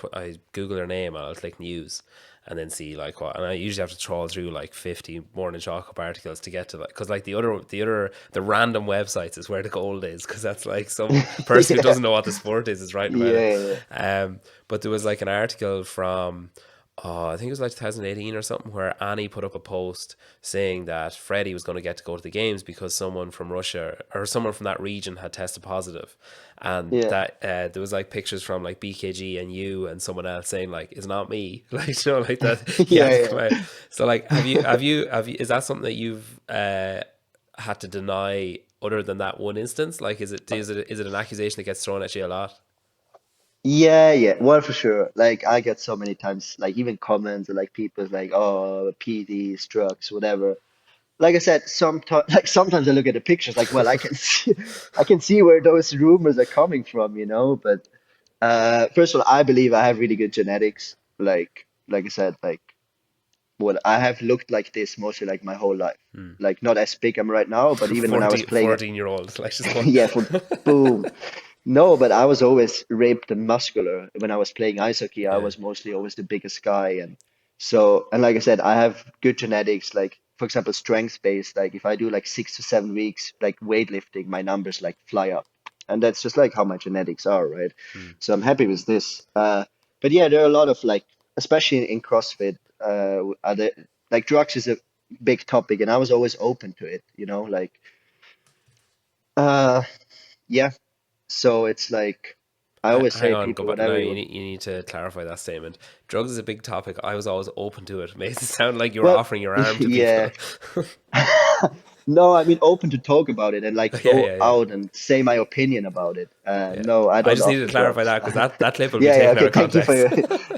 Google their name and I'll click news and then see like what, and I usually have to trawl through like 50 morning chocolate articles to get to that, because like the random websites is where the gold is, because that's like some person who yeah, doesn't know what the sport is writing about it. yeah, But there was like an article from, oh, I think it was like 2018 or something, where Annie put up a post saying that Freddie was going to get to go to the games because someone from Russia or someone from that region had tested positive, and yeah, that there was like pictures from like BKG and you and someone else saying like, "It's not me," like like that he had to come yeah, out. yeah. So like, have you? Is that something that you've had to deny other than that one instance? Like, is it an accusation that gets thrown at you a lot? Yeah, yeah, well, for sure. Like, I get so many times, like, even comments, or like, people like, oh, PDs, drugs, whatever. Like I said, sometimes like sometimes I look at the pictures like, well, I can see where those rumors are coming from, But first of all, I believe I have really good genetics. Like I said, like what I have looked like this mostly like my whole life. Like not as big I'm right now, but even when I was 14, playing, 14 year old, like just one. yeah, for boom. No, but I was always ripped and muscular. When I was playing ice hockey, I Yeah. was mostly always the biggest guy. And like I said, I have good genetics, like for example, strength based. Like if I do like 6 to 7 weeks, like weightlifting, my numbers like fly up. And that's just like how my genetics are, right? Mm. So I'm happy with this. But yeah, there are a lot of like, especially in CrossFit, like drugs is a big topic, and I was always open to it, uh, yeah. So it's like I always Hang say on, go people, back. No, whatever you want. you need to clarify that statement. Drugs is a big topic. I was always open to it. Makes it sound like you were Well, offering your arm to yeah. people. No, I mean open to talk about it and like Yeah, go yeah, yeah, out and say my opinion about it. yeah. No, I I don't just needed offer to clarify drugs. that because that clip will be Yeah, yeah, taken out okay, of thank you for context. your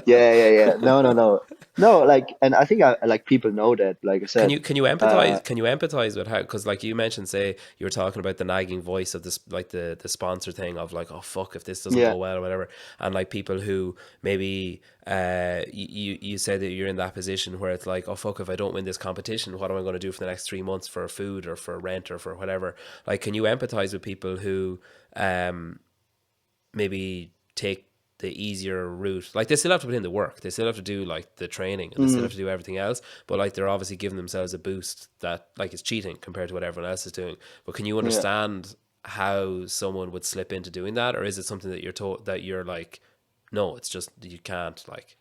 yeah, yeah, yeah. No, no, no. No, like and I think I like people know that, like I Can said. you can you Uh empathize? Can you empathize with how? Because like you mentioned, say you were talking about the nagging voice of this, like the sponsor thing of like, oh fuck, if this doesn't yeah. go well or whatever, and like people who maybe you say that you're in that position where it's like, oh fuck, if I don't win this competition, what am I going to do for the next 3 months for food or for rent or for whatever? Like, can you empathize with people who maybe take the easier route? Like they still have to put in the work, they still have to do like the training, and they still Mm, have to do everything else, but like they're obviously giving themselves a boost that like is cheating compared to what everyone else is doing. But can you yeah. understand how someone would slip into doing that, or is it something that you're told that you're like, no, it's just you can't like.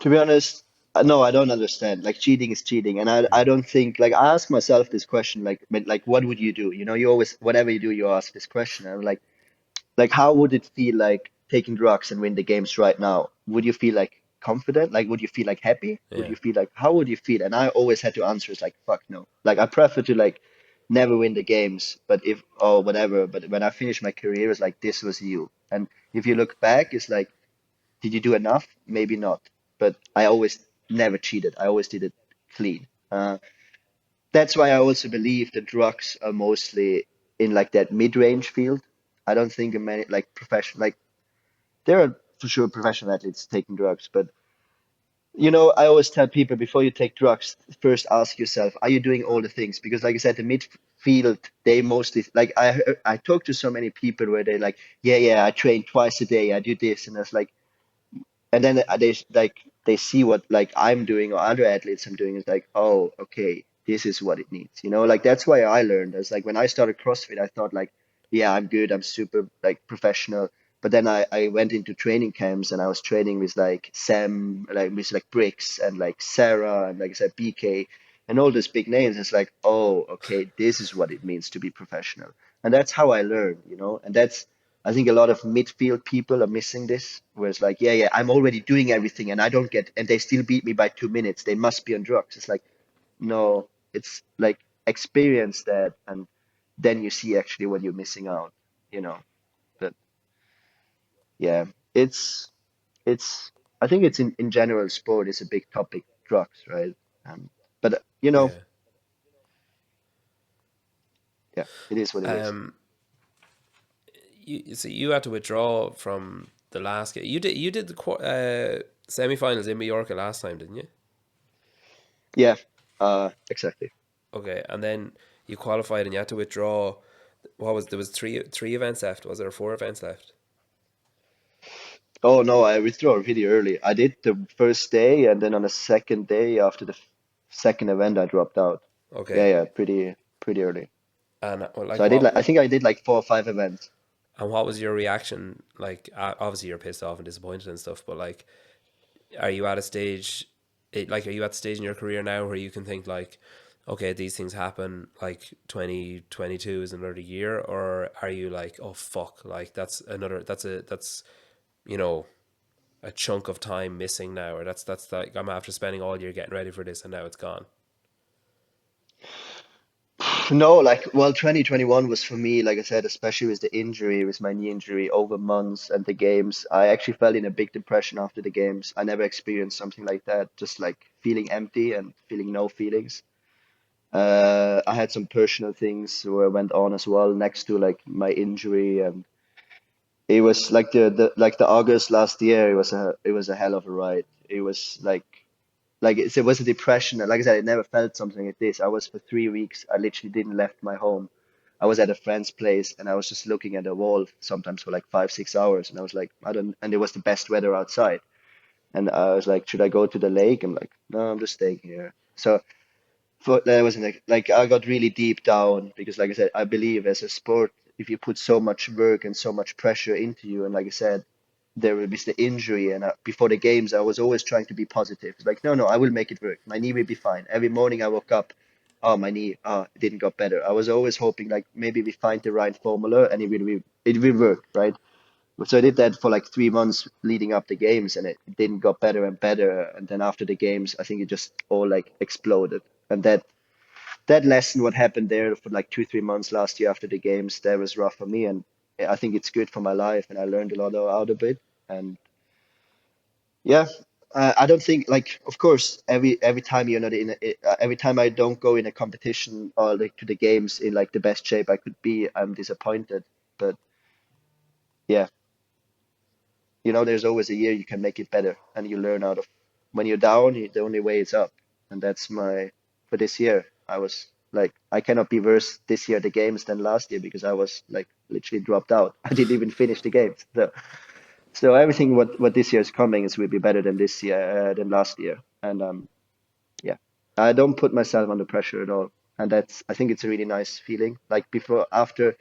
To be honest, no, I don't understand. Like cheating is cheating, and I don't think like I ask myself this question like what would you do? You always whatever you do, you ask this question. And I'm like how would it feel like taking drugs and win the games right now? Would you feel like confident? Like would you feel like happy? Would Yeah. you feel like how would you feel? And I always had to answer is like fuck no. Like I prefer to like never win the games, but if or whatever. But when I finish my career, it's like this was you. And if you look back, it's like did you do enough? Maybe not. But I always never cheated. I always did it clean. That's why I also believe that drugs are mostly in like that mid-range field. I don't think many like professional like there are for sure professional athletes taking drugs, but I always tell people before you take drugs, first ask yourself, are you doing all the things? Because like I said, the field, they mostly like I talk to so many people where they're like, yeah, I train twice a day, I do this, and it's like, and then they see what like I'm doing or other athletes I'm doing is like, oh, okay, this is what it needs, like that's why I learned. It's like when I started CrossFit I thought like, yeah, I'm good, I'm super like professional, but then I went into training camps and I was training with like Sam, like with like Bricks and like Sarah and like I said BK and all these big names. It's like, oh, okay, this is what it means to be professional. And that's how I learned, and that's, I think a lot of midfield people are missing this, where it's like, yeah, I'm already doing everything and I don't get, and they still beat me by 2 minutes. They must be on drugs. It's like, no, it's like experience that, and then you see actually what you're missing out, you know. But yeah, it's, it's, I think it's in general, sport is a big topic, drugs, right? But, Yeah. yeah, it is what it is. You had to withdraw from the last game. You did the semifinals in Mallorca last time, didn't you? Yeah, exactly. Okay, and then you qualified and you had to withdraw. What was there was three events left? Was there four events left? Oh no, I withdrew really early. I did the first day, and then on the second day after the second event, I dropped out. Yeah, Okay, yeah, pretty early. and So like I did what like I think I did like 4 or 5 events. and what was your reaction? Like obviously you're pissed off and disappointed and stuff, but like, are you at a stage? Like, are you at the stage in your career now where you can think like, okay, these things happen. Like 2022 is another year, or are you like, oh fuck, like that's you know a chunk of time missing now, or that's like I'm after spending all year getting ready for this and now it's gone. No, like, well, 2021 was for me, like I said, especially with the injury, with my knee injury over months and the games. I actually fell in a big depression after the games. I never experienced something like that, just like feeling empty and feeling no feelings. I had some personal things where went on as well next to like my injury, and it was like the August last year. It was a hell of a ride. It was it was a depression. And like I said, I never felt something like this. I was for 3 weeks. I literally didn't left my home. I was at a friend's place and I was just looking at a wall sometimes for like 5, 6 hours. And I was like, I don't. And it was the best weather outside. And I was like, should I go to the lake? I'm like, no, I'm just staying here. So for that was like I got really deep down because like I said, I believe as a sport, if you put so much work and so much pressure into you, and like I said, there will be the injury, and before the games, I was always trying to be positive. It's like, no, I will make it work. My knee will be fine. Every morning I woke up, oh, my knee, it didn't got better. I was always hoping like maybe we find the right formula and it will work, right? So I did that for like 3 months leading up the games, and it didn't got better and better. And then after the games, I think it just all like exploded. And that lesson, what happened there for like 2, 3 months last year after the games, that was rough for me, and I think it's good for my life, and I learned a lot out of it. And yeah, I don't think like, of course, every time you're not in every time I don't go in a competition or like to the games in like the best shape I could be, I'm disappointed. But yeah, there's always a year you can make it better, and you learn out of when you're down, the only way is up. And that's my for this year. I was like, I cannot be worse this year at the games than last year because I was like literally dropped out. I didn't even finish the games. So everything what this year is coming is will be better than this year than last year. And yeah, I don't put myself under pressure at all. And that's I think it's a really nice feeling. Like before after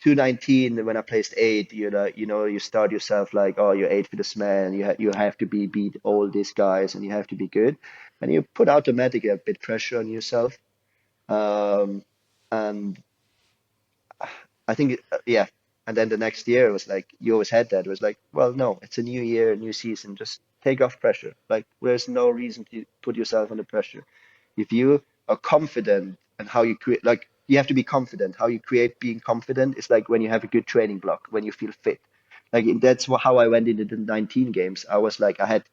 219 when I placed eight, you start yourself like, oh, you're eight for this man. You have to beat all these guys and you have to be good, and you put automatically a bit pressure on yourself. Um, and I think, yeah. And then the next year it was like you always had that. It was like, well, no, it's a new year, new season. Just take off pressure. Like there's no reason to put yourself under pressure. If you are confident and how you create, like you have to be confident. How you create being confident is like when you have a good training block, when you feel fit. Like that's how I went into the 19 games. I was like, I had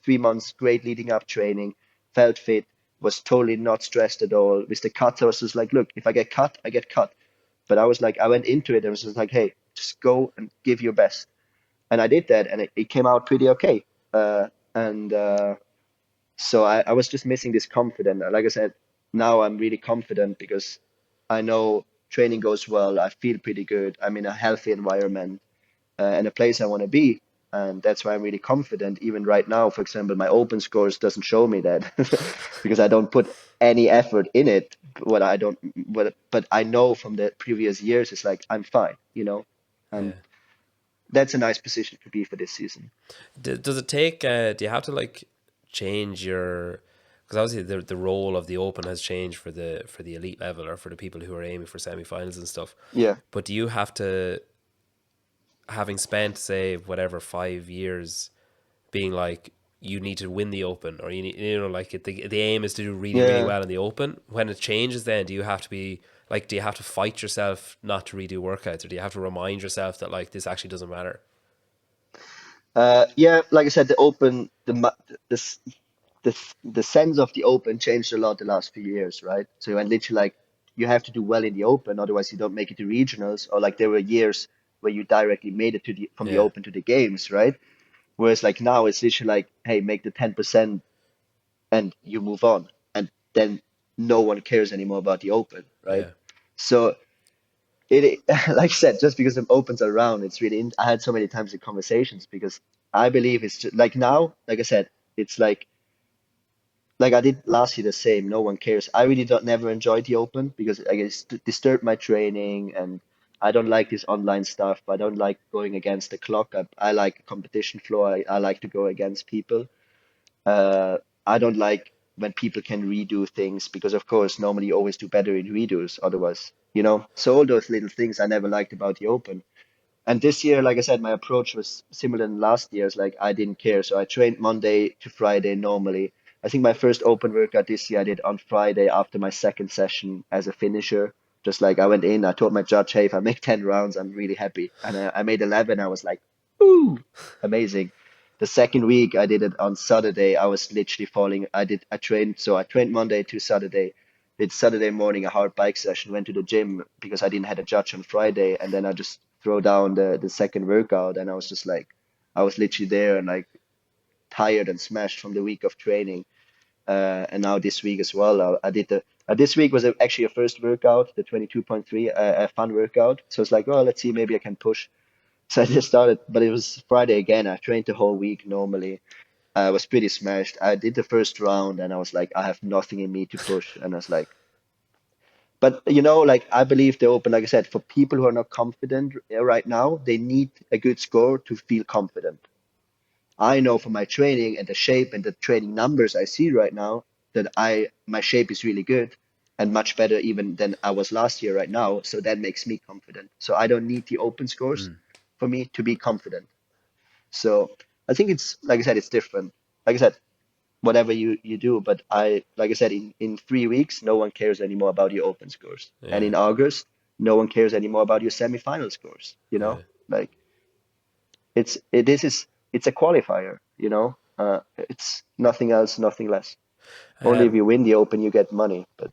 3 months great leading up training, felt fit, was totally not stressed at all. With the cuts, I was just like, look, if I get cut, I get cut. But I was like, I went into it and was just like, hey, just go and give your best. And I did that, and it came out pretty okay. And so I was just missing this confidence. Like I said, now I'm really confident because I know training goes well. I feel pretty good. I'm in a healthy environment and a place I want to be. And that's why I'm really confident. Even right now, for example, my open scores doesn't show me that because I don't put any effort in it. What I don't, but I know from the previous years, it's like I'm fine, you know, and Yeah. that's a nice position to be for this season. Does it take? Do you have to like change your? Because obviously the role of the open has changed for the elite level or for the people who are aiming for semifinals and stuff. Yeah, But do you have to, having spent say whatever 5 years, being like you need to win the open or you need, like the aim is to do really yeah. well in the open. When it changes, then do you have to be like, do you have to fight yourself not to redo workouts, or do you have to remind yourself that like this actually doesn't matter? Yeah, like I said, the open, the s- the sense of the open changed a lot the last few years, right? So you went literally like you have to do well in the open, otherwise you don't make it to regionals. Or like there were years where you directly made it to the from the Yeah, open to the games, right? Whereas like now it's literally like, hey, make the 10% and you move on, and then no one cares anymore about the open, right? yeah, So it like I said, just because the opens are around, it's really. I had so many times in conversations because I believe it's just, like now, like I said, it's like I did last year the same. No one cares. I really don't never enjoyed the open because I guess it disturbed my training and I don't like this online stuff. I don't like going against the clock. I like a competition floor. I like to go against people. Uh, I don't like when people can redo things because, of course, normally you always do better in redos otherwise, you know? So all those little things I never liked about the open. And this year, like I said, my approach was similar than last year's. Like I didn't care, so I trained Monday to Friday normally. I think my first open workout this year I did on Friday after my second session as a finisher. Just like I went in, I told my judge, "Hey, if I make 10 rounds, I'm really happy." And I made 11. I was like, "Ooh, amazing!" The second week I did it on Saturday. I was literally falling. I trained, so I trained Monday to Saturday. Did Saturday morning a hard bike session, went to the gym because I didn't have a judge on Friday, and then I just throw down the second workout, and I was just like, I was literally there and like tired and smashed from the week of training, and now this week as well, I did the this week was actually a first workout, the 22.3, a fun workout. So it's like, oh, let's see, maybe I can push. So I just started, but it was Friday again. I trained the whole week normally. I was pretty smashed. I did the first round, and I was like, I have nothing in me to push, and I was like. But you know, like I believe the open, like I said, for people who are not confident right now, they need a good score to feel confident. I know from my training and the shape and the training numbers I see right now that I my shape is really good and much better even than I was last year right now. So that makes me confident. So I don't need the open scores mm, for me to be confident. So I think it's like I said, it's different. Like I said, whatever you do. But I, like I said, in 3 weeks, no one cares anymore about your open scores. And yeah, in August, no one cares anymore about your semifinal scores, you know? yeah. Like this is it's a qualifier, you know? It's nothing else, nothing less. Only if Um, you win the open, you get money. But